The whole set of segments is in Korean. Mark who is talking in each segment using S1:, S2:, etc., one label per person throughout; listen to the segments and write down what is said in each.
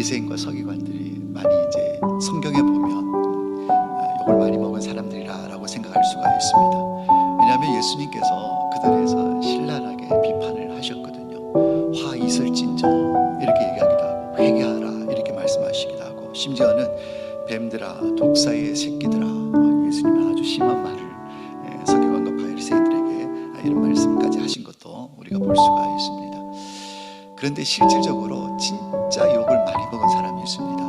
S1: 바리새인과 서기관들이 많이 이제 성경에 보면 욕을 많이 먹은 사람들이라고 생각할 수가 있습니다. 왜냐하면 예수님께서 그들에서 신랄하게 비판을 하셨거든요. 화 있을진저 이렇게 얘기하기도 하고 회개하라 이렇게 말씀하시기도 하고, 심지어는 뱀들아 독사의 새끼들아, 예수님은 아주 심한 말을 서기관과 바리새인들에게 이런 말씀까지 하신 것도 우리가 볼 수가 있습니다. 그런데 실질적으로 진짜 욕을 많이 먹은 사람이 있습니다.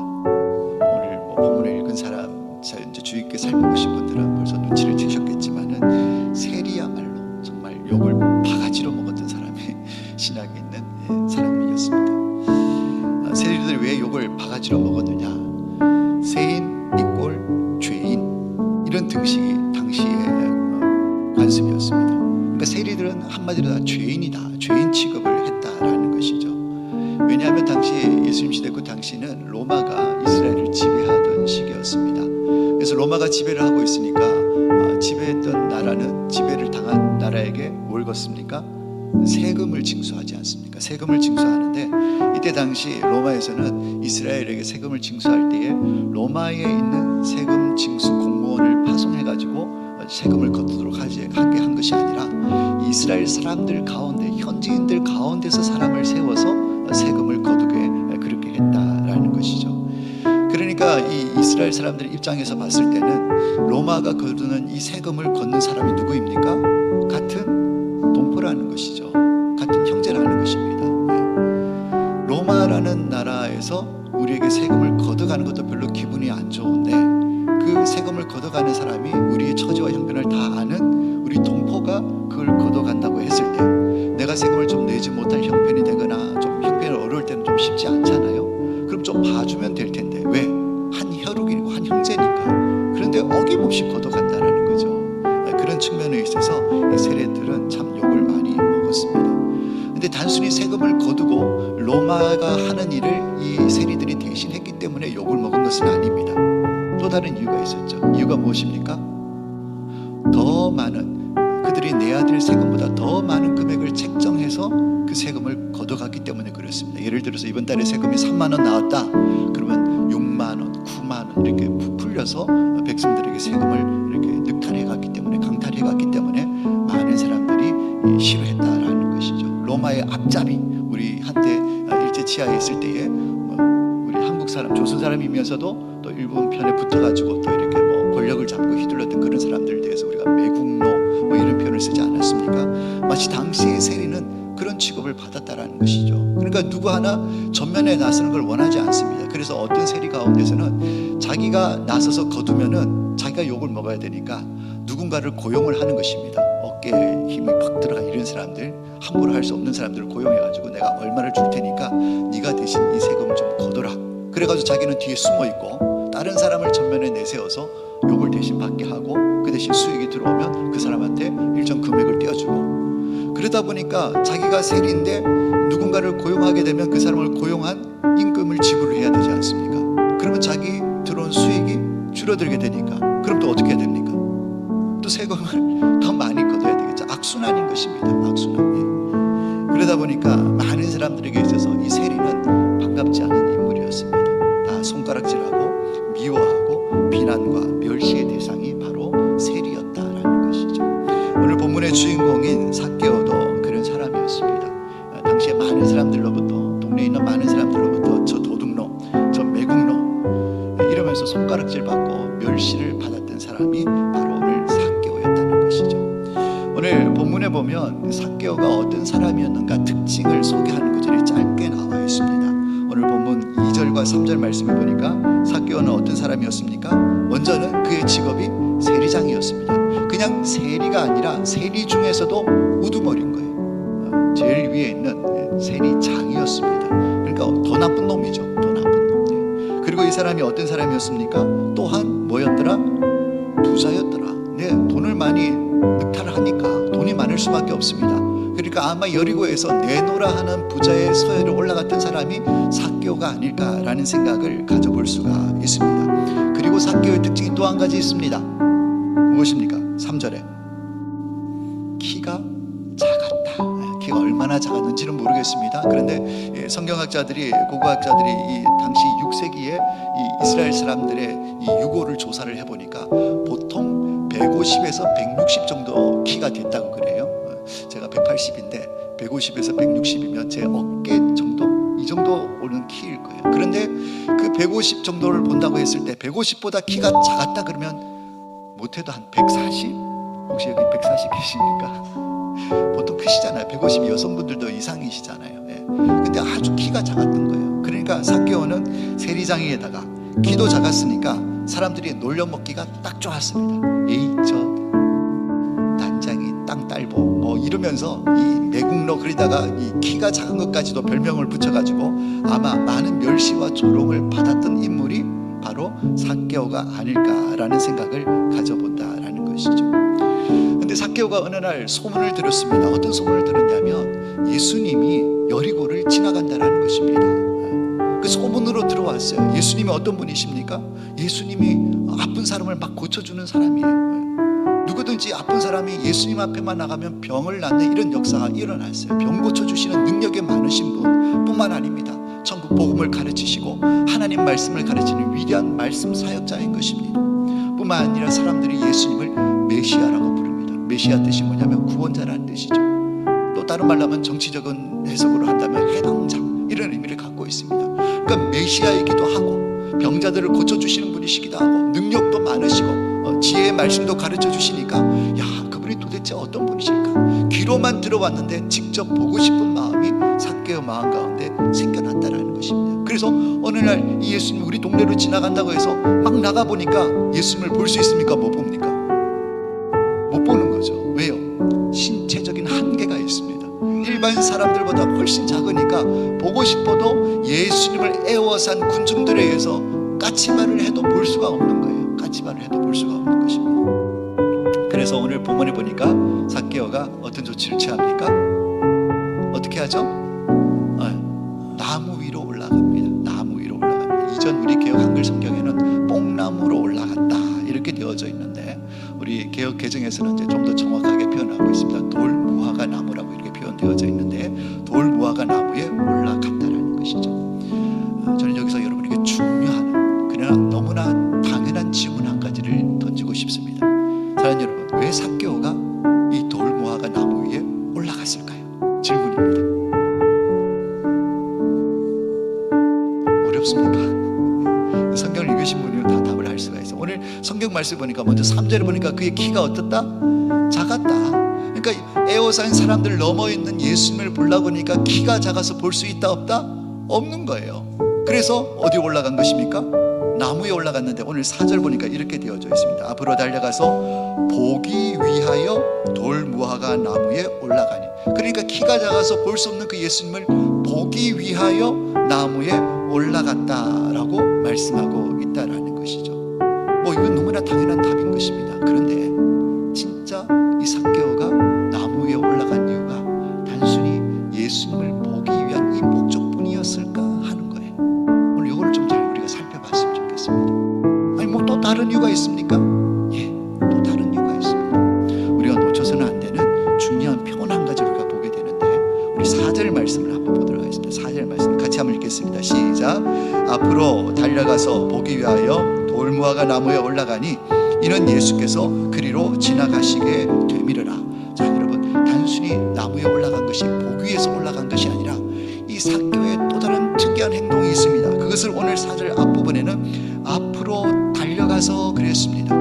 S1: 오늘 본문을 읽은 사람, 이제 주의 깊게 살펴보신 분들은 벌써 눈치를 채셨겠지만은 세리야말로 정말 욕을 바가지로 먹었던 사람이 신약에 있는 사람이었습니다. 세리들이 왜 욕을 바가지로 먹었느냐? 세인 이꼴 죄인, 이런 등식이 당시의 관습이었습니다. 그러니까 세리들은 한마디로 다 죄인이다, 죄인 취급을 했다라는 것이죠. 왜냐하면 당시 예수님 시대 그 당시는 로마가 이스라엘을 지배하던 시기였습니다. 그래서 로마가 지배를 하고 있으니까 지배했던 나라는 지배를 당한 나라에게 뭘 걷습니까? 세금을 징수하지 않습니까? 세금을 징수하는데, 이때 당시 로마에서는 이스라엘에게 세금을 징수할 때에 로마에 있는 세금 징수 공무원을 파송해가지고 세금을 걷도록 하게 한 것이 아니라 이스라엘 사람들 가운데, 현지인들 가운데서 사람을 세워서 세금을 거두게 그렇게 했다라는 것이죠. 그러니까 이 이스라엘 사람들 입장에서 봤을 때는 로마가 거두는 이 세금을 걷는 사람이 누구입니까? 같은 동포라는 것이죠. 같은 형제라는 것입니다. 로마라는 나라에서 우리에게 세금을 걷어가는 것도 별로 기분이 안 좋은데, 그 세금을 걷어가는 사람이 우리의 처지와 형편을 다 아는 우리 동포가 그걸 걷어간다고 했을 때, 내가 세금을 좀 내지 못할 형편이 되거나 좀 형편이 어려울 때는 좀 쉽지 않잖아요. 그럼 좀 봐주면 될 텐데 왜? 한 혈육이고 한 형제니까. 그런데 어김없이 걷어간다는 거죠. 그런 측면에 있어서 이 세리들은 참 욕을 많이 먹었습니다. 근데 단순히 세금을 거두고 로마가 하는 일을 이 세리들이 대신 했기 때문에 욕을 먹은 것은 아닙니다. 또 다른 이유가 있었죠. 이유가 무엇입니까? 더 많은, 그들이 내야 될 세금보다 더 많은 금액을 책정해서 그 세금을 걷어갔기 때문에 그렇습니다. 예를 들어서 이번 달에 세금이 3만 원 나왔다 그러면 6만 원, 9만 원 이렇게 부풀려서 백성들에게 세금을 이렇게 늑탈해갔기 때문에, 강탈해갔기 때문에 많은 사람들이 싫어했다라는 것이죠. 로마의 앞잡이, 우리 한때 일제치하에 있을 때에 우리 한국 사람, 조선 사람이면서도 또 일본 편에 붙어가지고 또 이렇게 권력을 잡고 휘둘렀던 그런 사람들에 대해서 우리가 매국노 이런 표현을 쓰지 않았습니까? 마치 당시의 세리는 그런 취급을 받았다라는 것이죠. 그러니까 누구 하나 전면에 나서는 걸 원하지 않습니다. 그래서 어떤 세리 가운데서는 자기가 나서서 거두면은 자기가 욕을 먹어야 되니까 누군가를 고용을 하는 것입니다. 어깨에 힘이 팍 들어가 이런 사람들, 함부로 할 수 없는 사람들을 고용해가지고 내가 얼마를 줄 테니까 네가 대신 이 세금을 좀 거둬라. 그래가지고 자기는 뒤에 숨어있고 다른 사람을 전면에 내세워서 욕을 대신 받게 하고, 그 대신 수익이 들어오면 그 사람한테 일정 금액을 떼어주고, 그러다 보니까 자기가 세리인데 누군가를 고용하게 되면 그 사람을 고용한 임금을 지불을 해야 되지 않습니까? 그러면 자기 들어온 수익이 줄어들게 되니까, 그럼 또 어떻게 해야 됩니까? 또 세금을 더 많이 걷어야 되겠죠. 악순환인 것입니다. 악순환. 그러다 보니까 많은 사람들에게 있어서 이 세리는 반갑지 않은 인물이었습니다. 다 손가락질하고 미워하고 비난과 멸시의 대상이 바로 세리였다라는 것이죠. 오늘 본문의 주인공인 삭개오도 그런 사람이었습니다. 당시에 많은 사람들로부터, 동네에 있는 많은 사람들로부터 저 도둑놈, 저 매국놈 이러면서 손가락질 받고 멸시를 받았던 사람이 바로 오늘 삭개오였다는 것이죠. 오늘 본문에 보면 삭개오가 어떤 사람이었는가 특징을 소개하는 구절이 짧게 나와 있습니다. 오늘 본문 2절과 3절 말씀을 보니까 삭개오는 어떤 사람이었습니까? 먼저는 그의 직업이 세리장이었습니다. 그냥 세리가 아니라 세리 중에서도 우두머리인 거예요. 제일 위에 있는 세리장이었습니다. 그러니까 더 나쁜 놈이죠. 더 나쁜 놈. 그리고 이 사람이 어떤 사람이었습니까? 또한 뭐였더라? 부자였더라. 돈을 많이 늑탈을 하니까 돈이 많을 수밖에 없습니다. 그러니까 아마 여리고에서 내노라 하는 부자의 서열에 올라갔던 사람이 삭개오가 아닐까라는 생각을 가져볼 수가 있습니다. 그리고 삭개오의 특징이 또 한 가지 있습니다. 무엇입니까? 3절에 키가 작았다. 키가 얼마나 얼마나 작았는지는 모르겠습니다. 그런데 성경학자들이, 고고학자들이 이 당시 6세기에 이 이스라엘 사람들의 이 유고를 조사를 해보니까 보통 150에서 160 정도 키가 됐다고 그래요. 제가 180인데 150에서 160이면 제 어깨 정도, 이 정도 오는 키일 거예요. 그런데 그 150 정도를 본다고 했을 때 150보다 키가 작았다 그러면 못해도 한 140? 혹시 여기 140 계십니까? 보통 크시잖아요. 150 여성분들도 이상이시잖아요. 근데 아주 키가 작았던 거예요. 그러니까 삭개오는 세리장에다가 키도 작았으니까 사람들이 놀려먹기가 딱 좋았습니다. 에이, 저 난장이 땅 딸보 뭐 이러면서 이 매국노, 그러다가 이 키가 작은 것까지도 별명을 붙여가지고 아마 많은 멸시와 조롱을 받았던 인물이 바로 삭개오가 아닐까라는 생각을 가져본다라는 것이죠. 근데 삭개오가 어느 날 소문을 들었습니다. 어떤 소문을 들었냐면 예수님이 여리고를 지나간다라는 것입니다. 그 소문으로 들어왔어요. 예수님이 어떤 분이십니까? 예수님이 아픈 사람을 막 고쳐주는 사람이에요. 누구든지 아픈 사람이 예수님 앞에만 나가면 병을 낫는 이런 역사가 일어났어요. 병 고쳐주시는 능력이 많으신 분 뿐만 아닙니다. 천국 복음을 가르치시고 하나님 말씀을 가르치는 위대한 말씀 사역자인 것입니다. 뿐만 아니라 사람들이 예수님을 메시아라고 부릅니다. 메시아 뜻이 뭐냐면 구원자라는 뜻이죠. 또 다른 말로 하면 정치적인 해석으로 한다면 해방자, 이런 의미를 갖고 있습니다. 그러니까 메시아이기도 하고 병자들을 고쳐주시는 분이시기도 하고 능력도 많으시고 지혜의 말씀도 가르쳐 주시니까 야, 그분이 도대체 어떤 분이실까? 귀로만 들어왔는데 직접 보고 싶은 마음이 삭개오 마음 가운데 생겨났다라는 것입니다. 그래서 어느 날 이 예수님이 우리 동네로 지나간다고 해서 막 나가보니까 예수님을 볼 수 있습니까? 못 봅니까? 못 보는 거죠. 왜요? 신체적인 한계가 있습니다. 일반 사람들보다 훨씬 작으니까 보고 싶어도 예수님을 애워싼 군중들에 의해서 까치발을 해도 볼 수가 없는 거예요. 까치발을 해도 볼 수가 없는 것입니다. 그래서 오늘 본문에 보니까 삭개오가 어떤 조치를 취합니까? 어떻게 하죠? 나무 위로 올라갑니다. 나무 위로 올라갑니다. 이전 우리 개혁 한글 성경에는 뽕나무로 올라갔다 이렇게 되어져 있는데 우리 개혁 개정에서는 이제 좀 더 정확하게 표현하고 있습니다. 돌무화과 나무라고 이렇게 표현되어져 있는데 돌무화과 나무에 올라갔다라는 것이죠. 저는 여기서 여러분에게 중요한, 그러나 너무나 당연한 질문 한 가지를 던지고 싶습니다. 사랑하는 여러분, 왜 삭개오가 이 돌무화과 나무 위에 올라갔을까요? 질문입니다. 어렵습니까? 성경을 읽으신 분이면 다 답을 할 수가 있어요. 오늘 성경 말씀 보니까 먼저 3절에 보니까 그의 키가 어떻다? 작았다. 그러니까 에워싼 사람들 넘어 있는 예수님을 보려고 하니까 키가 작아서 볼 수 있다 없다? 없는 거예요. 그래서 어디 올라간 것입니까? 나무에 올라갔는데 오늘 4절 보니까 이렇게 되어져 있습니다. 앞으로 달려가서 보기 위하여 돌무화과 나무에 올라가니. 그러니까 키가 작아서 볼 수 없는 그 예수님을 보기 위하여 나무에 올라갔다라고 말씀하고 있다라는 것이죠. 뭐 이건 너무나 당연한 답인 것입니다. 그런데 진짜 이 삭개오가 나무 위에 올라간 이유가 단순히 예수님을 보기 위한 이 목적뿐이었을까 하는 거예요. 오늘 이걸 좀 잘 우리가 살펴봤으면 좋겠습니다. 아니 뭐 또 다른 이유가 있습니까? 예, 또 다른 이유가 있습니다. 우리가 놓쳐서는 안 되는 중요한 표현 한 가지를 우리가 보게 되는데 우리 4절 말씀을 한번 보도록 하겠습니다. 4절 말씀 같이 한번 읽겠습니다. 시작. 앞으로 달려가서 보기 위하여 돌무화과 나무에 올라가니 이는 예수께서 그리로 지나가시게 되밀으라. 자, 여러분, 단순히 나무에 올라간 것이 보기 위해서 올라간 것이 아니라 이 삭개오의 또 다른 특이한 행동이 있습니다. 그것을 오늘 4절 앞부분에는 앞으로 달려가서 그랬습니다.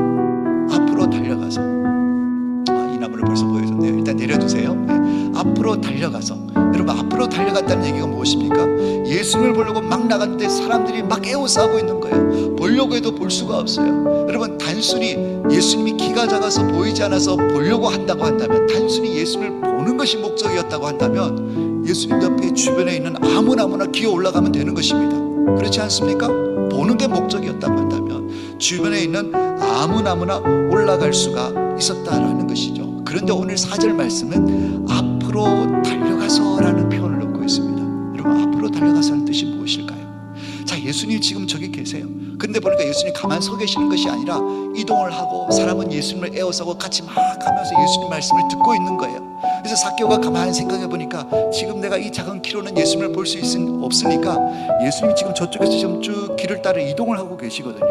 S1: 앞으로 달려가서. 이 나무를 벌써 보여줬네요. 일단 내려주세요. 네. 앞으로 달려가서. 여러분, 앞으로 달려갔다는 얘기가 무엇입니까? 예수님을 보려고 막 나갔는데 사람들이 막 에워싸고 있는 거예요. 보려고 해도 볼 수가 없어요. 여러분, 단순히 예수님이 키가 작아서 보이지 않아서 보려고 한다고 한다면, 단순히 예수님을 보는 것이 목적이었다고 한다면 예수님 옆에 주변에 있는 아무나 기어 올라가면 되는 것입니다. 그렇지 않습니까? 보는 게 목적이었다고 한다면 주변에 있는 아무나 올라갈 수가 있었다라는 것이죠. 그런데 오늘 4절 말씀은 앞으로 달려가서라는 표현을 넣고 있습니다. 여러분, 앞으로 달려가서는 뜻이 무엇일까요? 자, 예수님 지금 저기 계세요. 그런데 보니까 예수님이 가만 서 계시는 것이 아니라 이동을 하고 사람은 예수님을 에워싸고 같이 막 하면서 예수님 말씀을 듣고 있는 거예요. 그래서 삭개오가 가만히 생각해 보니까 지금 내가 이 작은 키로는 예수님을 볼 수 없으니까 예수님이 지금 저쪽에서 지금 쭉 길을 따라 이동을 하고 계시거든요.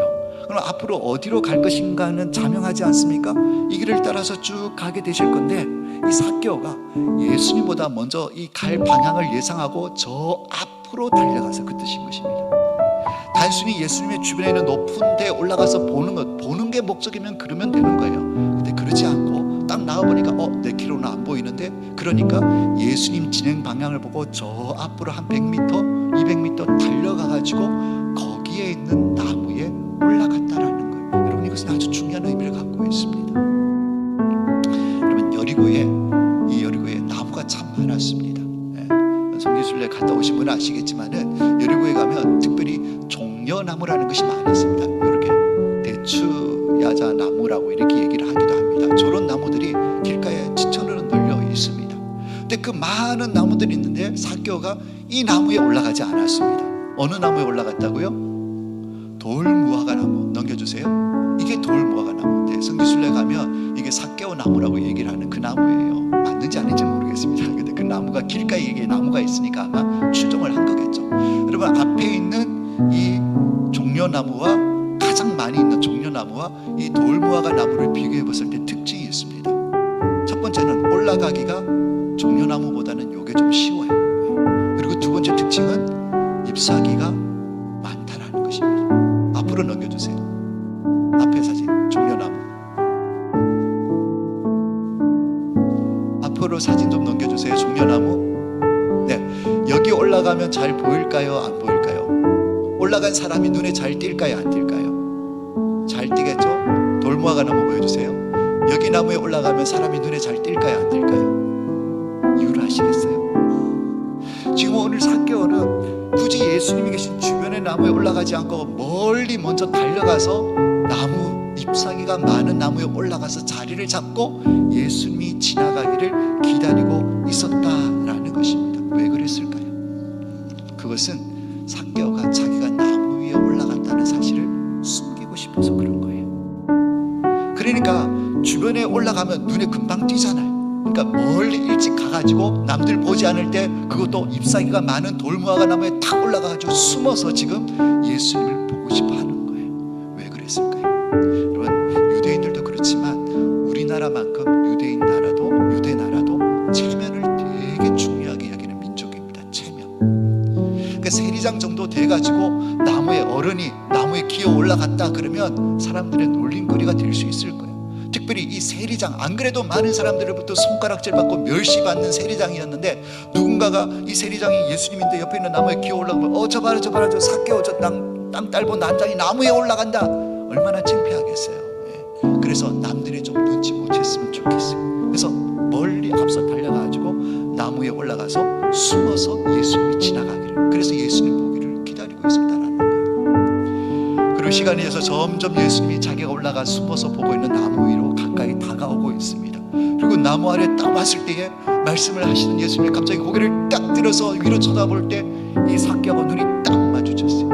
S1: 그럼 앞으로 어디로 갈 것인가는 자명하지 않습니까? 이 길을 따라서 쭉 가게 되실 건데, 이 삭개오가 예수님보다 먼저 이 갈 방향을 예상하고 저 앞으로 달려가서 그 뜻인 것입니다. 단순히 예수님의 주변에 있는 높은 데 올라가서 보는 게 목적이면 그러면 되는 거예요. 근데 그러지 않고 딱 나와보니까 내 키로는 안 보이는데, 그러니까 예수님 진행 방향을 보고 저 앞으로 한 100m, 200m 달려가가지고 거기에 있는 나무에 올라갔다라는 거예요. 여러분, 이것은 아주 중요한 의미를 갖고 있습니다. 여러분, 여리고에 나무가 참 많았습니다. 성지순례 갔다 오신 분은 아시겠지만은 여리고에 가면 특별히 종려나무라는 것이 많이 있습니다. 이렇게 대추 야자 나무라고 이렇게 얘기를 하기도 합니다. 저런 나무들이 길가에 지천으로 널려 있습니다. 근데 그 많은 나무들이 있는데 삭개오가 이 나무에 올라가지 않았습니다. 어느 나무에 올라갔다고요? 돌무화과 나무. 넘겨주세요. 이게 돌무화과 나무인데 성지순례 가면 이게 삭개오 나무라고 얘기를 하는 그 나무예요. 맞는지 아닌지 모르겠습니다. 근데 그 나무가 길가에 이게 나무가 있으니까 아마 추정을 한 거겠죠. 여러분, 앞에 있는 이 종려나무와 가장 많이 있는 종려나무와 이 돌무화과 나무를 비교해 봤을 때 특징이 있습니다. 첫 번째는 올라가기가 종려나무보다는 이게 좀 쉬워요. 그리고 두 번째 특징은 잎사귀가 많다라는 것입니다. 앞으로 넘겨주세요. 앞에 사진 종려나무. 앞으로 사진 좀 넘겨주세요. 종려나무. 네, 여기 올라가면 잘 보일까요? 안 보일까요? 올라간 사람이 눈에 잘 띌까요? 안 띌까요? 잘 띄겠죠? 돌무화과 나무 보여주세요. 여기 나무에 올라가면 사람이 눈에 잘 띌까요? 안 띌까요? 이유를 아시겠어요? 지금 오늘 삭개오는 굳이 예수님이 계신 주변의 나무에 올라가지 않고 멀리 먼저 달려가서 나무 잎사귀가 많은 나무에 올라가서 자리를 잡고 예수님이 지나가기를 기다리고 있었다라는 것입니다. 왜 그랬을까요? 그것은 삭개오가 자기가 나무 위에 올라갔다는 사실을 숨기고 싶어서 그런 거예요. 그러니까 주변에 올라가면 눈에 금방 띄잖아요. 그러니까 멀리 일찍 가가지고 남들 보지 않을 때 그것도 잎사귀가 많은 돌무화과 나무에 탁 올라가가지고 숨어서 지금 예수님을 보고 싶어 하는 거예요. 왜 그랬을까요? 여러분, 유대인들도 그렇지만 우리나라만큼 유대 나라도 체면을 되게 중요하게 여기는 민족입니다. 체면. 그러니까 세리장 정도 돼가지고 나무에 어른이 나무에 기어 올라갔다 그러면 사람들의 놀림거리가 될 수 있을 거예요. 특별히 이 세리장, 안 그래도 많은 사람들로부터 손가락질 받고 멸시받는 세리장이었는데, 누군가가 이 세리장이 예수님인데 옆에 있는 나무에 기어 올라가면 저 봐라 저 삭개오 저 땅 딸보 난장이 나무에 올라간다. 얼마나 창피하겠어요. 그래서 남들이 좀 눈치 못 챘으면 좋겠어요. 그래서 멀리 앞서 달려가지고 나무에 올라가서 숨어서 예수님이 지나가기를, 그래서 예수님 보기를 기다리고 있었다라는 거예요. 그리고 시간이 돼서 점점 예수님이 자기가 올라가 숨어서 보고 있는 나무 위로 가까이 다가오고 있습니다. 그리고 나무 아래 딱 왔을 때에 말씀을 하시는 예수님이 갑자기 고개를 딱 들어서 위로 쳐다볼 때 이 삭개오가 눈이 딱 마주쳤어요.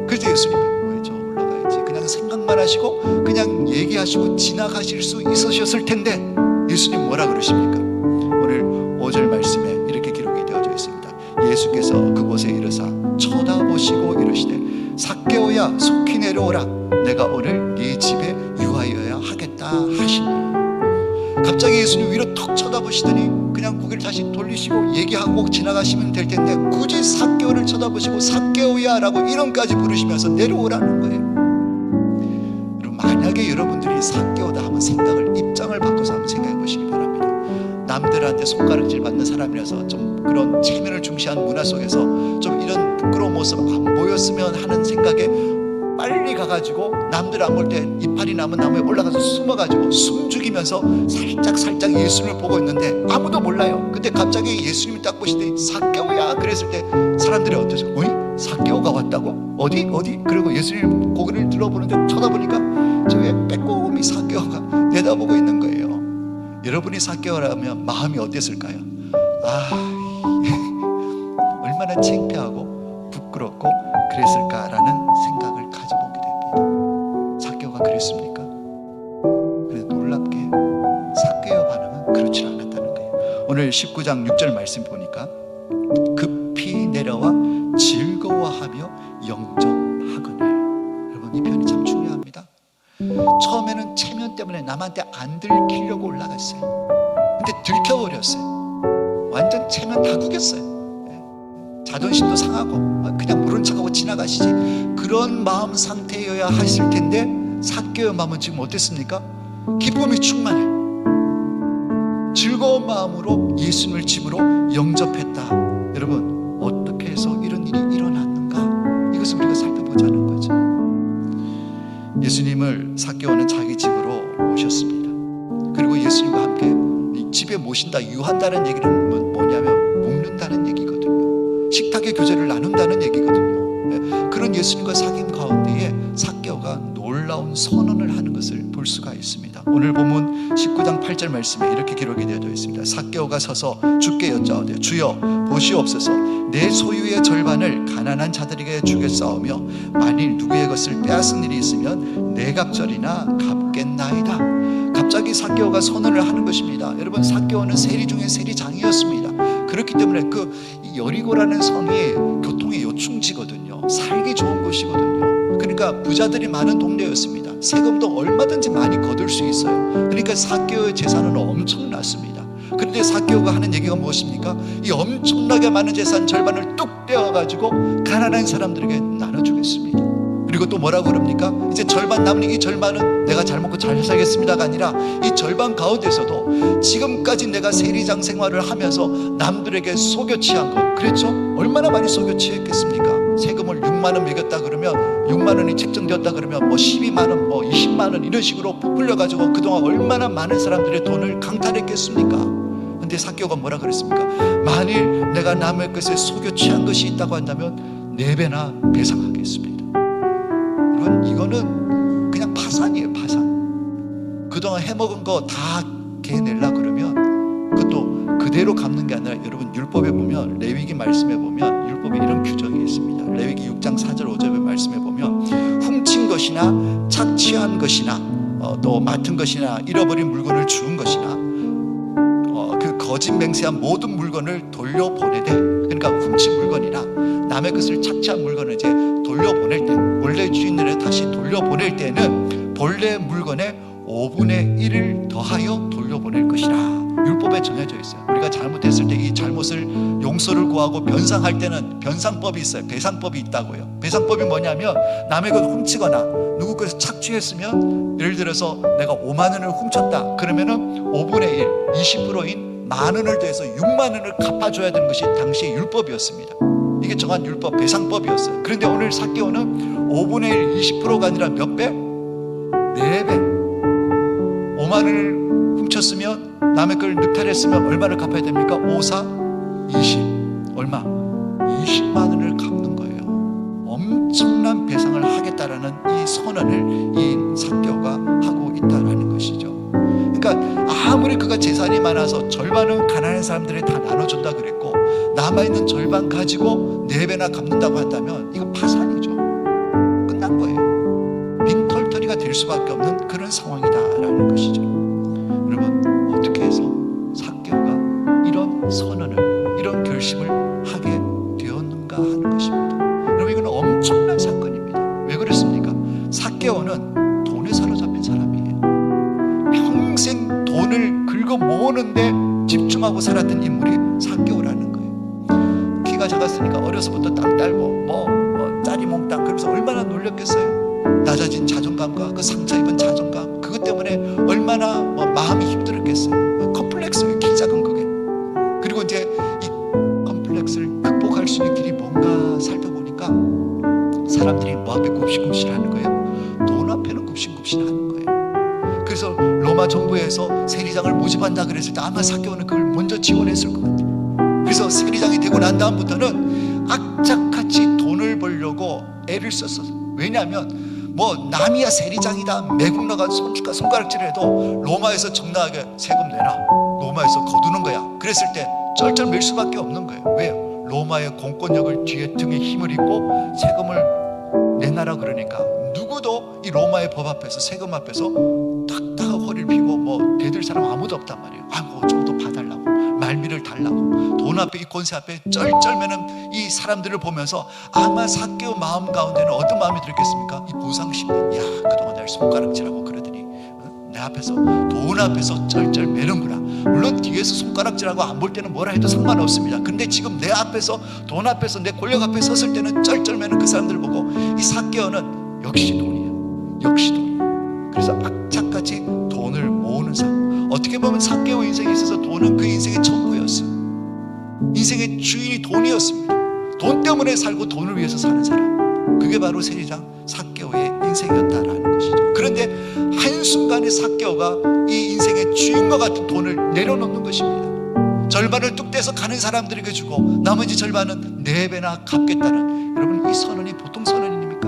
S1: 그래서 예수님이 왜 저 올라가야지, 그냥 생각만 하시고 그냥 얘기하시고 지나가실 수 있으셨을 텐데 예수님 뭐라 그러십니까? 오늘 5절 말씀에 이렇게 기록이 되어져 있습니다. 예수께서 그곳에 이르사 쳐다보시고 이르시되 삭개오야 속히 내려오라, 내가 오늘 네 집에 유하여야 하겠다 하시니. 갑자기 예수님 위로 턱 쳐다보시더니 그냥 고개를 다시 돌리시고 얘기하고 지나가시면 될 텐데 굳이 삭개오를 쳐다보시고 삭개오야 라고 이름까지 부르시면서 내려오라는 거예요. 그럼 만약에 여러분들이 삭개오다 하면 입장을 바꿔서 한번 생각해 보시기 바랍니다. 남들한테 손가락질 받는 사람이라서 좀 그런 체면을 중시하는 문화 속에서 좀 이런 부끄러운 모습 안 보였으면 하는 생각에 빨리 가가지고 남들 안 볼 때 이파리 남은 나무에 올라가서 숨어가지고 숨 죽이면서 살짝 예수님을 보고 있는데 아무도 몰라요. 근데 갑자기 예수님이 딱 보시더니 삭개오야 그랬을 때 사람들이 어떠세요? 어이? 삭개오가 왔다고? 어디? 그리고 예수님 고개를 들어보는데 쳐다보니까 저게 빼꼼히 삭개오가 내다보고 있는 거예요. 여러분이 삭개오라면 마음이 어땠을까요? 얼마나 창피하고 부끄럽고 그랬을까라는 생각을 가져보게 돼요. 사케오가 그랬습니까? 그런데 놀랍게 사케오의 반응은 그렇지 않았다는 거예요. 오늘 19장 6절 말씀 보니까 급히 내려와 즐거워하며 영접하거늘. 여러분, 이 표현이 참 중요합니다. 처음에는 체면 때문에 남한테 안 들키려고 올라갔어요. 근데 들켜버렸어요. 완전 체면 다 구겼어요. 자존심도 상하고 그냥 모른 척하고 지나가시지, 그런 마음 상태여야 했을 텐데 사케오의 마음은 지금 어땠습니까? 기쁨이 충만해. 즐거운 마음으로 예수님을 집으로 영접했다. 여러분, 어떻게 해서 이런 일이 일어났는가? 이것을 우리가 살펴보자는 거죠. 예수님을 사케오는 자기 집으로 모셨습니다. 그리고 예수님과 함께 집에 모신다, 유한다는 얘기는 뭐냐면 묵는다는 얘기거든요. 식탁의 교제를 나눈다는 얘기거든요. 그런 예수님과 사귐 가운데에 사케오가 놀라운 선언을 하는 것을 볼 수가 있습니다. 오늘 본문 19장 8절 말씀에 이렇게 기록이 되어 있습니다. 사케오가 서서 주께 여짜오되 주여 보시옵소서, 내 소유의 절반을 가난한 자들에게 주겠사오며 만일 누구의 것을 빼앗은 일이 있으면 내 갑절이나 갚겠나이다. 갑자기 사케오가 선언을 하는 것입니다. 여러분, 사케오는 세리 중에 세리장이었습니다. 그렇기 때문에 그 여리고라는 성이 교통의 요충지거든요. 살기 좋은 곳이거든요. 그러니까 부자들이 많은 동네였습니다. 세금도 얼마든지 많이 거둘 수 있어요. 그러니까 사케오의 재산은 엄청났습니다. 그런데 사케오가 하는 얘기가 무엇입니까? 이 엄청나게 많은 재산 절반을 뚝 떼어가지고 가난한 사람들에게 나눠주겠습니다. 그리고 또 뭐라고 그럽니까? 이제 절반 남으니 이 절반은 내가 잘 먹고 잘 살겠습니다가 아니라 이 절반 가운데서도 지금까지 내가 세리장 생활을 하면서 남들에게 속여 취한 것, 그렇죠? 얼마나 많이 속여 취했겠습니까? 세금을 6만 원 매겼다 그러면 6만 원이 책정되었다 그러면 뭐 12만 원, 뭐 20만 원 이런 식으로 부풀려가지고 그동안 얼마나 많은 사람들의 돈을 강탈했겠습니까? 근데 사케오가 뭐라 그랬습니까? 만일 내가 남의 것에 속여 취한 것이 있다고 한다면 4배나 배상하겠습니다. 이거는 그냥 파산이에요, 파산. 그동안 해먹은 거 다 개내려 그러면 그것도 그대로 갚는 게 아니라, 여러분 율법에 보면, 레위기 말씀에 보면 율법에 이런 규정이 있습니다. 레위기 6장 4절 5절 말씀에 보면 훔친 것이나 착취한 것이나 또 맡은 것이나 잃어버린 물건을 주운 것이나 그 거짓 맹세한 모든 물건을 돌려보내되, 그러니까 훔친 물건이나 남의 것을 착취한 물건을 이제 돌려보낼 때, 원래 주인들에 다시 돌려보낼 때는 본래 물건의 5분의 1을 더하여 돌려보낼 것이라 율법에 정해져 있어요. 우리가 잘못했을 때 이 잘못을 용서를 구하고 변상할 때는 변상법이 있어요. 배상법이 있다고요. 배상법이 뭐냐면, 남의 것 훔치거나 누구 것을 착취했으면, 예를 들어서 내가 5만 원을 훔쳤다 그러면은 5분의 1, 20%인 만 원을 더해서 6만 원을 갚아줘야 되는 것이 당시의 율법이었습니다. 이게 정한 율법, 배상법이었어요. 그런데 오늘 사케오는 5분의 1, 20%가 아니라 몇 배? 4배. 5만 원을 훔쳤으면, 남의 걸 늑탈했으면 얼마를 갚아야 됩니까? 5, 4, 20. 얼마? 20만 원을 갚는 거예요. 엄청난 배상을 하겠다라는 이 선언을 이 사케오가 하고 있다라는 것이죠. 그러니까 아무리 그가 재산이 많아서 절반은 가난한 사람들에 다 나눠준다 그랬고, 남아있는 절반 가지고 4배나 갚는다고 한다면 이거 파산이죠. 끝난 거예요. 빈털터리가 될 수밖에 없는 그런 상황이다라는 것이죠. 여러분, 어떻게 해서 사케오가 이런 선언을, 이런 결심을 하게 되었는가 하는 것입니다. 여러분, 이건 엄청난 사건입니다. 왜 그랬습니까? 사케오는 돈에 사로잡힌 사람이에요. 평생 돈을 긁어 모으는데 집중하고 살았던 인물이 사케오라는 거예요. 키가 작았으니까 어려서부터 땅 딸고 뭐 짜리몽땅, 그러면서 얼마나 놀렸겠어요. 낮아진 자존감과 그 상처 입은 자존감, 그것 때문에 얼마나 마음이 힘들었겠어요. 컴플렉스예요, 키 작은 그게. 그리고 이제 이 컴플렉스를 극복할 수 있는 길이 뭔가 살펴보니까 사람들이 뭐 앞에 굽신굽신하는 거예요? 돈 앞에는 굽신굽신하는 거예요. 그래서 로마 정부에서 세리장을 모집한다 그랬을 때 아마 사케오는 그걸 먼저 지원했을 것 같아요. 그래서 세리장이 되고 난 다음부터는 악착같이 돈을 벌려고 애를 썼어요. 왜냐하면 남이야 세리장이다, 매국 나가 손가락질해도 로마에서 정당하게 세금 내놔, 로마에서 거두는 거야. 그랬을 때 쩔쩔맬 수밖에 없는 거예요. 왜요? 로마의 공권력을 뒤에 등에 힘을 입고 세금을 내놔라 그러니까 누구도 이 로마의 법 앞에서, 세금 앞에서 딱딱하고 허리를 펴고 뭐 대들 사람 아무도 없단 말이에요. 뭐 좀 더 봐달라고, 말미를 달라고, 돈 앞에, 이 권세 앞에 쩔쩔매는 이 사람들을 보면서 아마 삭개오 마음 가운데는 어떤 마음이 들었겠습니까? 이 보상심. 야, 그동안 날 손가락질하고 그러더니 내 앞에서, 돈 앞에서 쩔쩔매는구나. 물론 뒤에서 손가락질하고 안 볼 때는 뭐라 해도 상관없습니다. 근데 지금 내 앞에서, 돈 앞에서, 내 권력 앞에 섰을 때는 쩔쩔매는 그 사람들을 보고 이 삭개오는 역시 돈이에요. 역시 돈이에요. 그래서 악착같이 돈을 모으는 사람. 어떻게 보면 삭개오 인생에 있어서 돈은 그 인생의 전부였어요. 인생의 주인이 돈이었습니다. 돈 때문에 살고 돈을 위해서 사는 사람, 그게 바로 세리장 삭개오의 인생이었다라는 것이죠. 그런데 한순간에 삭개오가 이 인생의 주인과 같은 돈을 내려놓는 것입니다. 절반을 뚝 떼서 가는 사람들에게 주고 나머지 절반은 4배나 갚겠다는, 여러분 이 선언이 보통 선언입니까?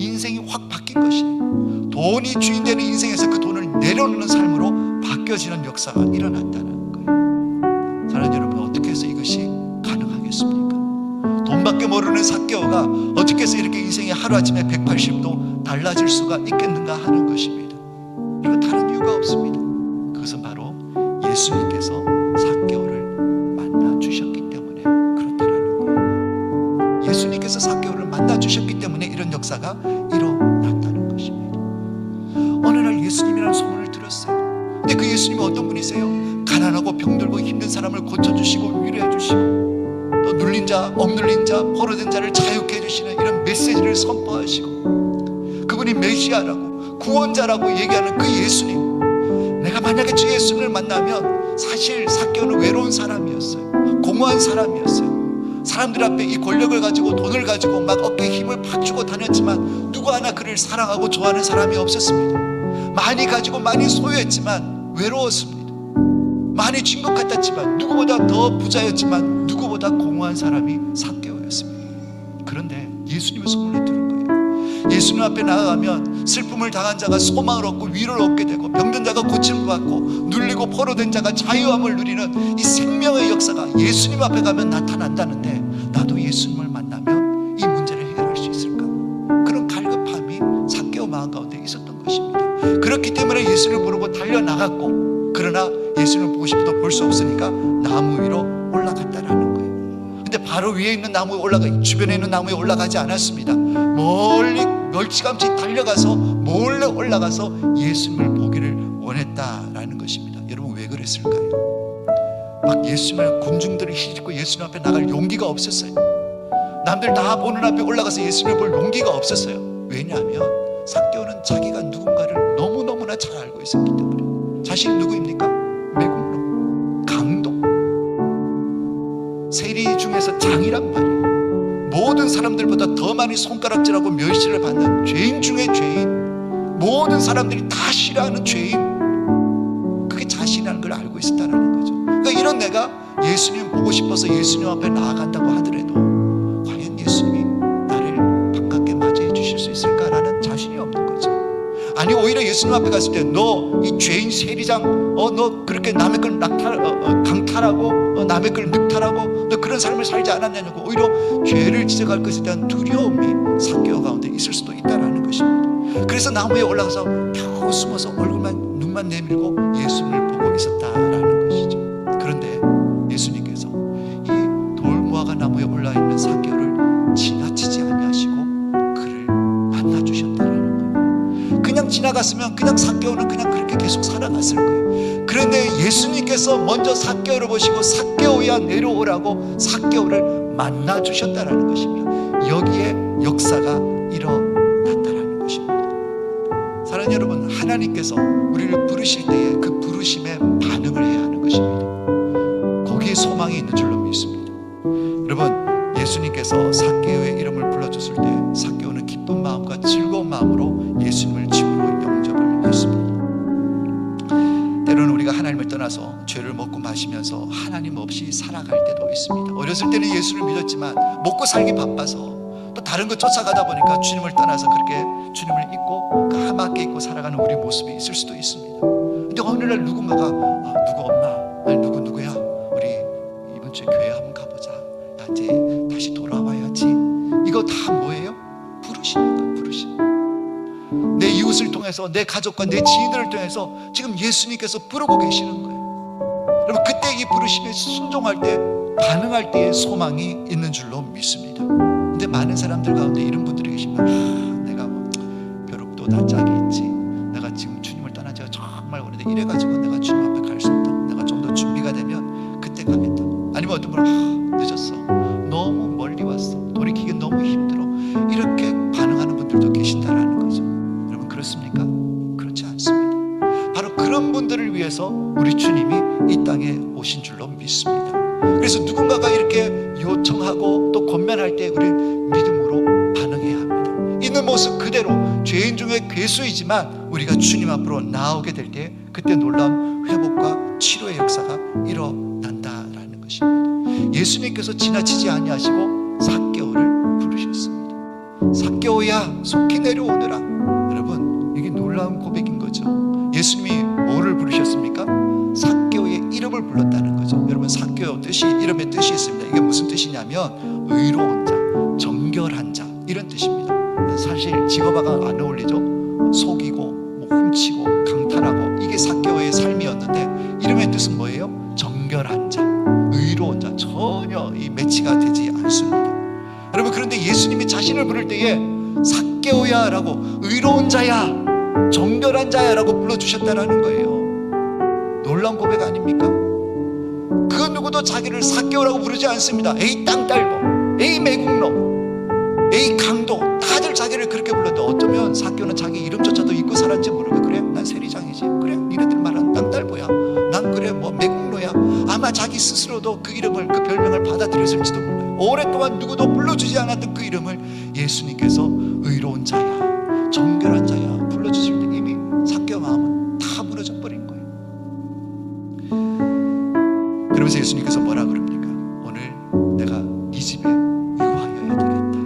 S1: 인생이 확 바뀐 것이에요. 돈이 주인 되는 인생에서 그 돈을 내려놓는 삶으로 바뀌어지는 역사가 일어났다는 거예요. 사랑하는 여러분, 어떻게 해서 이것이 가능하겠습니까? 돈밖에 모르는 삭개오가 어떻게 해서 이렇게 인생이 하루아침에 180도 달라질 수가 있겠는가 하는 것입니다. 이거 다른 이유가 없습니다. 그것은 바로 예수님께서 삭개오를 만나 주셨기 때문에 그렇다라는 거예요. 예수님께서 삭개오를 만나 주셨기 때문에 이런 역사가 일어났다는 것입니다. 어느 날 예수님이라는 소문을 들었어요. 근데 그 예수님이 어떤 분이세요? 가난하고 병들고 힘든 사람을 고쳐주시고 위로해 주시고, 또 눌린 자, 억눌린 자, 포로된 자를 자유케 해주시는 이런 메시지를 선포하시고, 그분이 메시아라고, 구원자라고 얘기하는 그 예수님. 내가 만약에 주 예수님을 만나면, 사실 삭개오는 외로운 사람이었어요. 공허한 사람이었어요. 사람들 앞에 이 권력을 가지고, 돈을 가지고 막 어깨에 힘을 팍 주고 다녔지만 누구 하나 그를 사랑하고 좋아하는 사람이 없었습니다. 많이 가지고 많이 소유했지만 외로웠습니다. 많이 진 것 같았지만, 누구보다 더 부자였지만 누구보다 공허한 사람이 삭개오였습니다. 그런데 예수님의 소문을 들은 거예요. 예수님 앞에 나아가면 슬픔을 당한 자가 소망을 얻고 위로를 얻게 되고, 병든 자가 고침을 받고, 눌리고 포로된 자가 자유함을 누리는 이 생명의 역사가 예수님 앞에 가면 나타난다는데, 나도 예수님을 만나면 이 문제를 해결할 수 있을까? 그런 갈급함이 삭개오 마음 가운데 있었던 것입니다. 그렇기 때문에 예수님을 부르고 달려나갔고, 그러나 예수님을 보고 싶어도 볼 수 없으니까 나무 위로 올라갔다라는 거예요. 근데 바로 위에 있는 나무에 주변에 있는 나무에 올라가지 않았습니다. 멀리 멀찌감치 달려가서 몰래 올라가서 예수님을 보기를 원했다라는 것입니다. 여러분, 왜 그랬을까요? 막 예수님을, 군중들을 휘젓고 예수님 앞에 나갈 용기가 없었어요. 남들 다 보는 앞에 올라가서 예수님을 볼 용기가 없었어요. 왜냐하면 삭개오는 자기가 누군가를 너무너무나 잘 알고 있었기 때문에. 자신이 누구입니까? 매국노, 강도, 세리 중에서 장이란 말이에요. 모든 사람들보다 더 많이 손가락질하고 멸시를 받는 죄인 중에 죄인, 모든 사람들이 다 싫어하는 죄인, 그게 자신이라는 걸 알고 있었다는 거죠. 그러니까 이런 내가 예수님 보고 싶어서 예수님 앞에 나아간다고 하더라도 과연 예수님이 나를 반갑게 맞이해 주실 수 있을까라는 자신이 없는 거죠. 아니, 오히려 예수님 앞에 갔을 때 너 이 죄인 세리장, 너 그렇게 남의 걸 강탈하고 남의 걸 늑탈하고 너 그런 삶을 살지 않았냐고, 오히려 죄를 지적할 것에 대한 두려움이 삭개오 가운데 있을 수도 있다라는 것입니다. 그래서 나무에 올라가서 겨우 숨어서 얼굴만, 눈만 내밀고 예수님을 보고 있었다라는 것이죠. 그런데 예수님께서 이 돌무화과 나무에 올라있는 삭개오를 지나치지 아니하시고 그를 만나주셨다라는 거예요. 그냥 지나갔으면 그냥 삭개오는 그냥 그렇게 계속 살아갔을 거예요. 그런데 예수님께서 먼저 삭개오를 보시고 삭개오야 내려오라고 삭개오를 만나주셨다라는 것입니다. 여기에 역사가 일어났다라는 것입니다. 사랑하는 여러분, 하나님께서 우리를 부르실 때에 그 부르심에 반응을 해야 하는 것입니다. 거기에 소망이 있는 줄로 믿습니다. 여러분, 예수님께서 삭개오의 이름을 불러줬을 때 삭개오는 기쁜 마음과 즐거운 마음으로 예수님을 집으로 영접을 했습니다. 때로는 우리가 하나님을 떠나서 죄를 먹고 마시면서 하나님 없이 살아갈 때도 있습니다. 어렸을 때는 예수를 믿었지만 먹고 살기 바빠서 또 다른 것 쫓아가다 보니까 주님을 떠나서 그렇게 주님을 잊고 까맣게 잊고 살아가는 우리 모습이 있을 수도 있습니다. 근데 어느 날 누군가가 누구 엄마, 아니 누구야, 우리 이번 주에 교회 한번 가보자, 야 이제 다시 돌아와야지. 이거 다 뭐예요? 부르심입니다. 부르심. 통해서, 내 가족과 내 지인들을 통해서 지금 예수님께서 부르고 계시는 거예요. 여러분, 그때 이 부르심에 순종할 때, 반응할 때에 소망이 있는 줄로 믿습니다. 근데 많은 사람들 가운데 이런 분들이 계십니다. 내가 뭐 벼룩도 다 짝이 있지, 내가 지금 주님을 떠난 지가 정말 오래돼, 이래가지고 내가 주님 앞에 갈 수 없다, 내가 좀 더 준비가 되면 그때 가겠다. 아니면 어떤 분은 늦었어, 너무 멀리 왔어, 돌이키기 너무 힘들어, 이렇게 반응하는 분들도 계신다라는 거죠. 여러분, 그렇습니까? 그렇지 않습니다. 바로 그런 분들을 위해서 우리 주님이 이 땅에 오신 줄로 믿습니다. 그래서 누군가가 이렇게 요청하고 또 권면할 때 우리는 믿음으로 반응해야 합니다. 있는 모습 그대로 죄인 중에 괴수이지만 우리가 주님 앞으로 나오게 될 때 그때 놀라운 회복과 치료의 역사가 일어난다라는 것입니다. 예수님께서 지나치지 아니하시고 삭개오를 부르셨습니다. 삭개오야, 속히 내려오너라. 여러분, 이게 놀라운 고백인 거죠. 예수님이 뭐를 부르셨습니까? 삭개오의 이름을 불렀다는 거죠. 여러분, 삭개오 뜻이, 이름의 뜻이 있습니다. 이게 무슨 뜻이냐면 의로운 자, 정결한 자, 이런 뜻입니다. 사실 직업화가 안 어울리죠. 속이고 뭐 훔치고 강탈하고, 이게 삭개오의 삶이었는데 이름의 뜻은 뭐예요? 정결한 자, 의로운 자. 전혀 이 매치가 되지 않습니다. 여러분, 그런데 예수님이 자신을 부를 때에 삭개오야 라고, 의로운 자야, 정결한 자야 라고 불러주셨다라는 거예요. 놀라운 고백 아닙니까? 그 누구도 자기를 삭개오라고 부르지 않습니다. 에이 땅딸보, 에이 매국노, 에이 강도, 다들 자기를 그렇게 불렀는데 어쩌면 삭개오는 자기 이름조차도 잊고 살았는지 모르고, 그래 난 세리장이지, 그래 니네들 말하는 땅딸보야, 난 그래 뭐 매국노야. 아마 자기 스스로도 그 이름을, 그 별명을 받아들였을지도 몰라요. 오랫동안 누구도 불러주지 않았던 그 이름을 예수님께서 의로운 자야, 정결한 자야 불러주실 때 이미 삭개오 마음은 다 무너져 버린 거예요. 그러면서 예수님께서 뭐라 그럽니까? 오늘 내가 네 집에 유하여야 되겠다.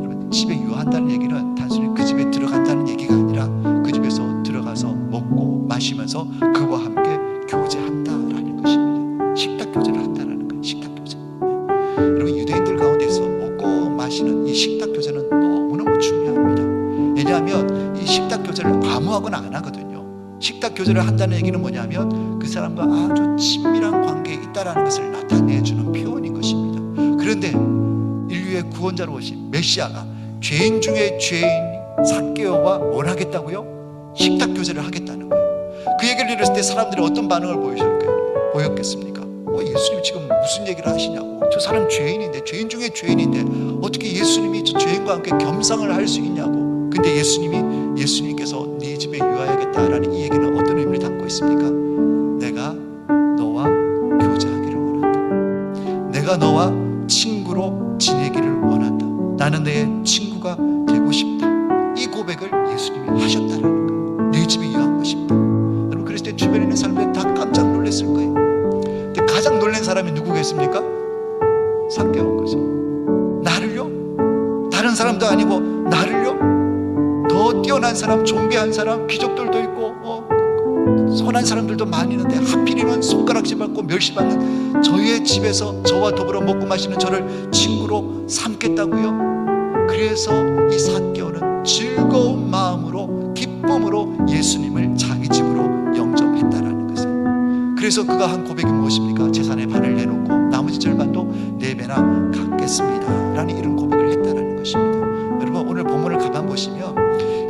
S1: 여러분, 집에 유한다는 얘기는 단순히 그 집에 들어간다는 얘기가 아니라 그 집에서 들어가서 먹고 마시면서 그와 함께 교제한다라는 것입니다. 식탁 교제를 한다라는 거예요. 식탁 교제. 여러분, 유대인들 가운데서 먹고 마시는 이 식탁 교제는 너무너무 중요합니다. 왜냐하면 이 식탁 교제를 아무하거나 안 하거든요. 식탁 교제를 한다는 얘기는 뭐냐면 그 사람과 아주 친밀한 관계에 있다라는 것을 나타내주는 표현인 것입니다. 그런데 인류의 구원자로 오신 메시아가 죄인 중에 죄인 삭개오와 뭘 하겠다고요? 식탁 교제를 하겠다는 거예요. 그 얘기를 들었을 때 사람들이 어떤 반응을 보였겠습니까? 예수님 지금 무슨 얘기를 하시냐고, 저 사람 죄인인데, 죄인 중에 죄인인데 어떻게 예수님이 저 죄인과 함께 겸상을 할 수 있냐고. 근데 예수님께서 네 집에 유하야겠다라는 이 얘기는 어떤 의미를 담고 있습니까? 내가 너와 교제하기를 원한다. 내가 너와 친구로 지내기를 원한다. 나는 내 친구가 되고 싶다. 이 고백을 예수님이 하셨다라는 거예요. 내 집에 유하고 싶다. 여러분, 그랬을 때 주변에 있는 사람들은 다 깜짝 놀랐을 거예요. 근데 가장 놀란 사람이 누구겠습니까? 삭개오인 거죠. 나를요? 다른 사람도 아니고 나를요? 더 뛰어난 사람, 존귀한 사람, 귀족들도 있고 선한 사람들도 많이 있는데 하필이면 손가락질 받고 멸시받는 저희의 집에서 저와 더불어 먹고 마시는 저를 친구로 삼겠다고요? 그래서 이 삭개오는 즐거운 마음으로, 기쁨으로 예수님을 자기 집으로 영접했다라는 것이에요. 그래서 그가 한 고백이 무엇입니까? 재산의 반을 내놓고 나머지 절반도 4배나 갚겠습니다 라는 이런 고백을 했다라는 것입니다. 여러분, 오늘 본문을 가만 보시면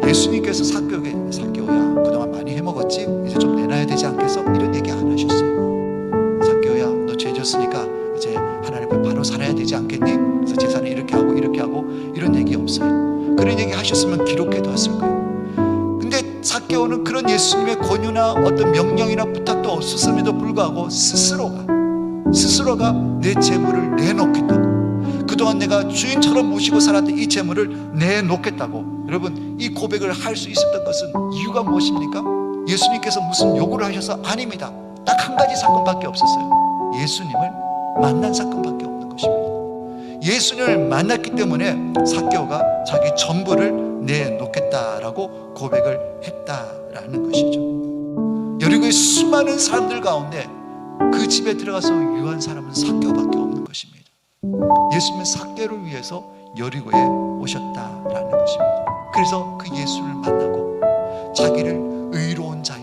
S1: 예수님께서 삭개오야 그동안 많이 해먹었지? 이제 좀 내놔야 되지 않겠어? 이런 얘기 안 하셨어요. 삭개오야, 너 죄 졌으니까 이제 하나님 앞에 바로 살아야 되지 않겠니? 그래서 재산을 이렇게 하고 이런 얘기 없어요. 그런 얘기 하셨으면 기록해뒀을 거예요. 근데 삭개오는 그런 예수님의 권유나 어떤 명령이나 부탁도 없었음에도 불구하고 스스로가 내 재물을 내놓겠다고, 그동안 내가 주인처럼 모시고 살았던 이 재물을 내놓겠다고. 여러분, 이 고백을 할 수 있었던 것은 이유가 무엇입니까? 예수님께서 무슨 요구를 하셔서? 아닙니다. 딱 한 가지 사건밖에 없었어요. 예수님을 만난 사건밖에 없는 것입니다. 예수님을 만났기 때문에 삭개오가 자기 전부를 내놓겠다라고 고백을 했다라는 것이죠. 여리고의 수많은 사람들 가운데 그 집에 들어가서 유한 사람은 삭개오밖에 없는 것입니다. 예수님은 삭개오를 위해서 여리고에 오셨다라는 것입니다. 그래서 그 예수를 만나고 자기를 의로운 자야,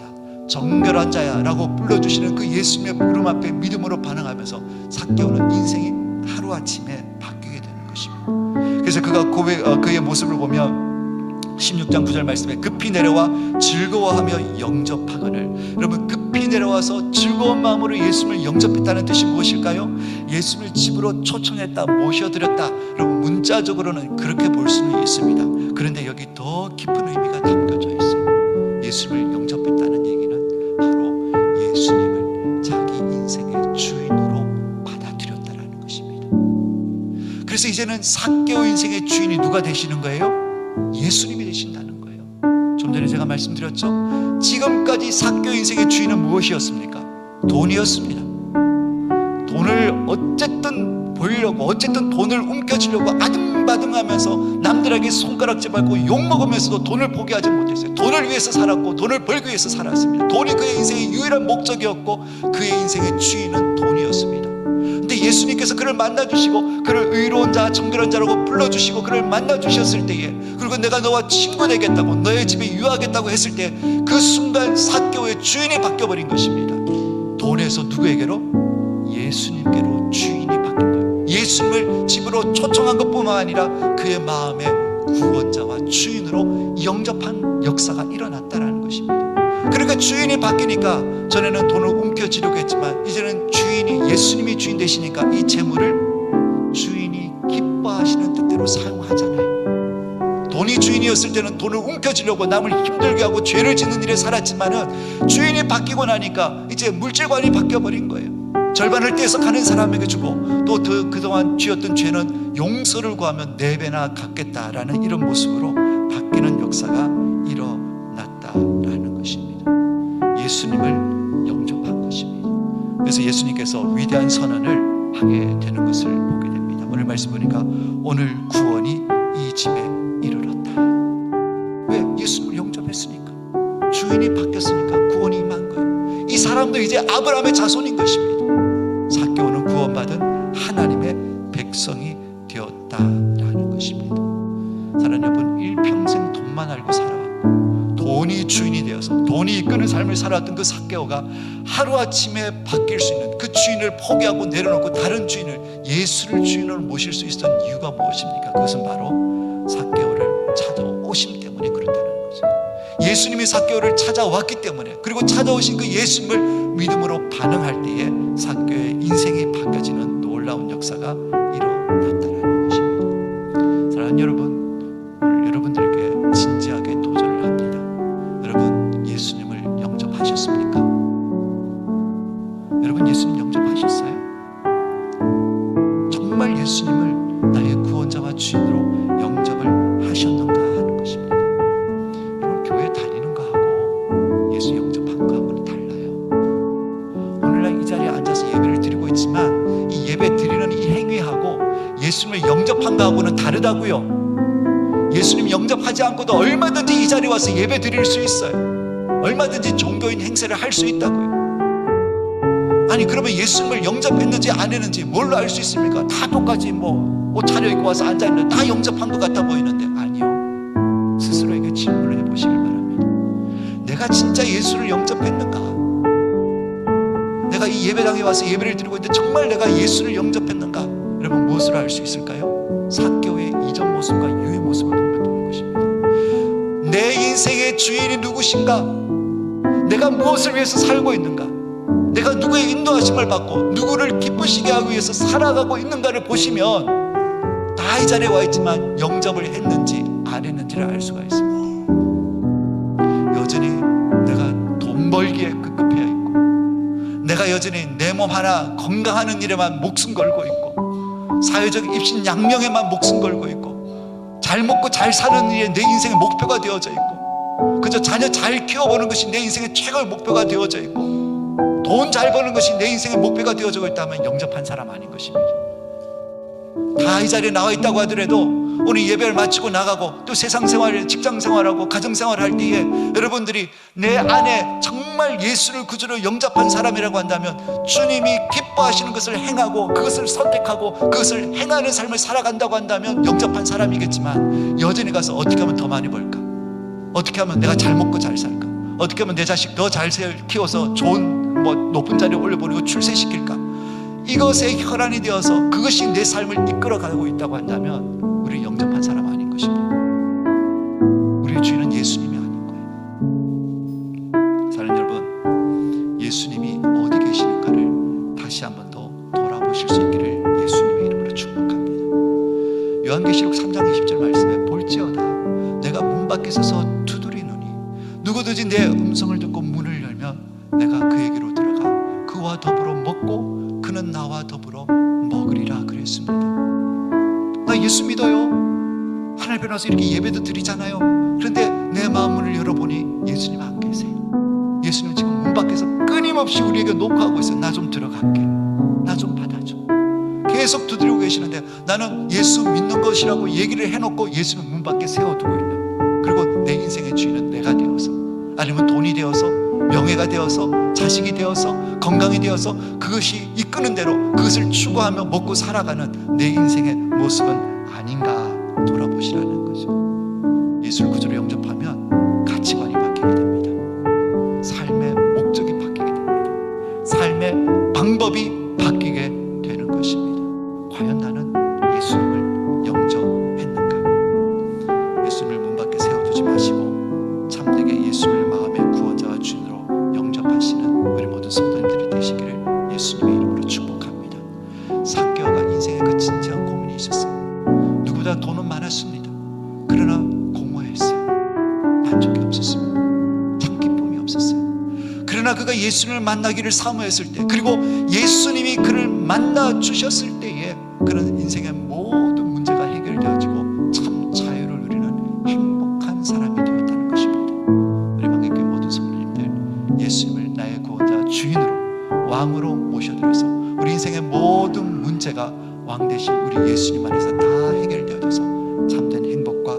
S1: 정결한 자야 라고 불러주시는 그 예수님의 부름 앞에 믿음으로 반응하면서 삭개오는 인생이 하루아침에 바뀌게 되는 것입니다. 그래서 그가 그의 모습을 보면 16장 9절 말씀에 급히 내려와 즐거워하며 영접하거늘. 여러분, 급히 내려와서 즐거운 마음으로 예수님을 영접했다는 뜻이 무엇일까요? 예수님을 집으로 초청했다, 모셔드렸다. 여러분, 문자적으로는 그렇게 볼 수는 있습니다. 그런데 여기 더 깊은 의미가 담겨져 있어요. 예수님을 영접했다는 얘기는 바로 예수님을 자기 인생의 주인으로 받아들였다라는 것입니다. 그래서 이제는 삭개오 인생의 주인이 누가 되시는 거예요? 예수님이 되신다는 거예요. 좀 전에 제가 말씀드렸죠. 지금까지 삭개오 인생의 주인은 무엇이었습니까? 돈이었습니다. 돈을 어쨌든 보이려고, 어쨌든 돈을 움켜쥐려고 아등바등하면서 남들에게 손가락질 밟고 욕먹으면서도 돈을 포기하지 못했어요. 돈을 위해서 살았고 돈을 벌기 위해서 살았습니다. 돈이 그의 인생의 유일한 목적이었고 그의 인생의 주인은 돈이었습니다. 근데 예수님께서 그를 만나주시고 그를 의로운 자, 정결한 자라고 불러주시고 그를 만나주셨을 때에, 그리고 내가 너와 친구 되겠다고, 너의 집에 유하겠다고 했을 때 그 순간 삭개오의 주인이 바뀌어버린 것입니다. 돈에서 누구에게로? 예수님께로 주인이 바뀐 거예요. 예수님을 집으로 초청한 것뿐만 아니라 그의 마음의 구원자와 주인으로 영접한 역사가 일어났다는 것입니다. 그러니까 주인이 바뀌니까 전에는 돈을 움켜쥐려고 했지만 이제는 주인이, 예수님이 주인 되시니까 이 재물을 주인이 기뻐하시는 뜻대로 사용하잖아요. 돈이 주인이었을 때는 돈을 움켜쥐려고 남을 힘들게 하고 죄를 짓는 일에 살았지만은 주인이 바뀌고 나니까 이제 물질관이 바뀌어버린 거예요. 절반을 떼서 가는 사람에게 주고 또 그동안 지었던 죄는 용서를 구하면 4배나 갚겠다라는 이런 모습으로 바뀌는 역사가 일어났다라는 것입니다. 예수님을 영접한 것입니다. 그래서 예수님께서 위대한 선언을 하게 되는 것을 보게 됩니다. 오늘 말씀 보니까 오늘 구원이 이 집에 이르렀다. 왜? 예수님을 영접했으니까, 주인이 바뀌었으니까 구원이 임한 거예요. 이 사람도 이제 아브라함의 자손인 것입니다. 삭개오는 구원받은 하나님의 백성이 되었다라는 것입니다. 사랑하는 여러분, 일평생 돈만 알고 살아왔고 돈이 주인이 되어서 돈이 이끄는 삶을 살아왔던 그 삭개오가 하루아침에 바뀔 수 있는, 그 주인을 포기하고 내려놓고 다른 주인을, 예수를 주인으로 모실 수 있었던 이유가 무엇입니까? 그것은 바로 삭개오를 찾아오심 때문에 그렇다는 거죠. 예수님이 삭개오를 찾아왔기 때문에, 그리고 찾아오신 그 예수님을 믿음으로 반응할 때에 삭개오의 인생이 바뀌어지는 놀라운 역사가 일어났다는 것입니다. 사랑하는 여러분, 오늘 여러분들에게 진지하게 도전을 합니다. 여러분, 예수님을 영접하셨습니까? 여러분, 예수님 영접하셨어요? 정말 예수님을 나의 구원자와 주인으로 영접을 하셨는가 하는 것입니다. 여러분, 교회 다니는 거하고 예수 영접한 거하고는 달라요. 오늘날 이 자리에 앉아서 예배를 드리고 있지만 이 예배 드리는 이 행위하고 예수님을 영접한 거하고는 다르다고요. 예수님 영접하지 않고도 얼마든지 이 자리에 와서 예배 드릴 수 있어요. 얼마든지 종교인 행세를 할 수 있다고요. 아니, 그러면 예수님을 영접했는지 안 했는지 뭘로 알 수 있습니까? 다 똑같이 옷 차려입고 와서 앉아있는데 다 영접한 것 같아 보이는데, 아니요. 스스로에게 질문을 해보시길 바랍니다. 내가 진짜 예수를 영접했는가? 내가 이 예배당에 와서 예배를 드리고 있는데 정말 내가 예수를 영접했는가? 여러분, 무엇으로 알 수 있을까요? 삭개오의 이전 모습과 이후의 모습을 보면 되는 것입니다. 내 인생의 주인이 누구신가? 내가 무엇을 위해서 살고 있는가? 내가 누구의 인도하심을 받고 누구를 기쁘시게 하기 위해서 살아가고 있는가를 보시면 다 이 자리에 와 있지만 영접을 했는지 안 했는지를 알 수가 있습니다. 여전히 내가 돈 벌기에 급급해 있고, 내가 여전히 내 몸 하나 건강하는 일에만 목숨 걸고 있고, 사회적 입신 양명에만 목숨 걸고 있고, 잘 먹고 잘 사는 일에 내 인생의 목표가 되어져 있고, 그저 자녀 잘 키워보는 것이 내 인생의 최고의 목표가 되어져 있고, 돈 잘 버는 것이 내 인생의 목표가 되어지고 있다면 영접한 사람 아닌 것입니다. 다 이 자리에 나와 있다고 하더라도 오늘 예배를 마치고 나가고 또 세상 생활, 직장 생활하고 가정 생활을 할 때에 여러분들이 내 안에 정말 예수를 구주로 영접한 사람이라고 한다면 주님이 기뻐하시는 것을 행하고 그것을 선택하고 그것을 행하는 삶을 살아간다고 한다면 영접한 사람이겠지만, 여전히 가서 어떻게 하면 더 많이 벌까? 어떻게 하면 내가 잘 먹고 잘 살까? 어떻게 하면 내 자식 더 잘 키워서 좋은 높은 자리에 올려보내고 출세시킬까? 이것에 혈안이 되어서 그것이 내 삶을 이끌어가고 있다고 한다면 우리 영접한 사람 아닌 것입니다. 우리의 주인은 예수님이 아닌 거예요. 사랑하는 여러분, 예수님이 어디 계시는가를 다시 한 번 더 돌아보실 수 있기를 예수님의 이름으로 축복합니다. 요한계시록 3장 20절 말씀에 볼지어다 내가 문 밖에 서서 두드리노니 누구든지 내 음성을 듣고 문을 열면 내가 그에게로 들어가 그와 더불어 먹고 그는 나와 더불어 먹으리라 그랬습니다. 나 예수 믿어요. 하나님 앞에 나서 이렇게 예배도 드리잖아요. 그런데 내 마음 문을 열어보니 예수님 안 계세요. 예수님 지금 문 밖에서 끊임없이 우리에게 녹화하고 있어요. 나 좀 들어갈게. 나 좀 받아줘. 계속 두드리고 계시는데 나는 예수 믿는 것이라고 얘기를 해놓고 예수님 문 밖에 세워두고 있는, 그리고 내 인생의 주인은 내가 되어서, 아니면 돈이 되어서, 명예가 되어서, 자식이 되어서, 건강이 되어서 그것이 이끄는 대로 그것을 추구하며 먹고 살아가는 내 인생의 모습은 아닌가 돌아보시라는 거죠. 예수를 구주로 영접하면 가치관이 바뀌게 됩니다. 삶의 목적이 바뀌게 됩니다. 삶의 방법이 바뀌게 되는 것입니다. 과연 나는 예수님을 영접했는가? 예수님을 문 밖에 세워두지 마시고 참되게 예수님을 마음의 구원자와 주인으로 영접하시는 우리 모든 성도님들이 되시기를 예수님의 이름으로 축복합니다. 삭개오가 인생에 그 진지한 고민이 있었어요. 누구보다 돈은 많았습니다. 그러나 공허했어요. 만족이 없었습니다. 참 기쁨이 없었어요. 그러나 그가 예수님을 만나기를 사모했을 때, 그리고 예수님이 그를 만나 주셨을 때에 그는 인생의 모든 문제가 해결되어지고 참 자유를 누리는 행복한 사람이 되었다는 것입니다. 우리 방개교회 모든 성도님들, 예수님을 나의 구원자 주인으로 왕으로 모셔드려서 우리 인생의 모든 문제가 왕 대신 우리 예수님 안에서 다 해결되어져서 참된 행복과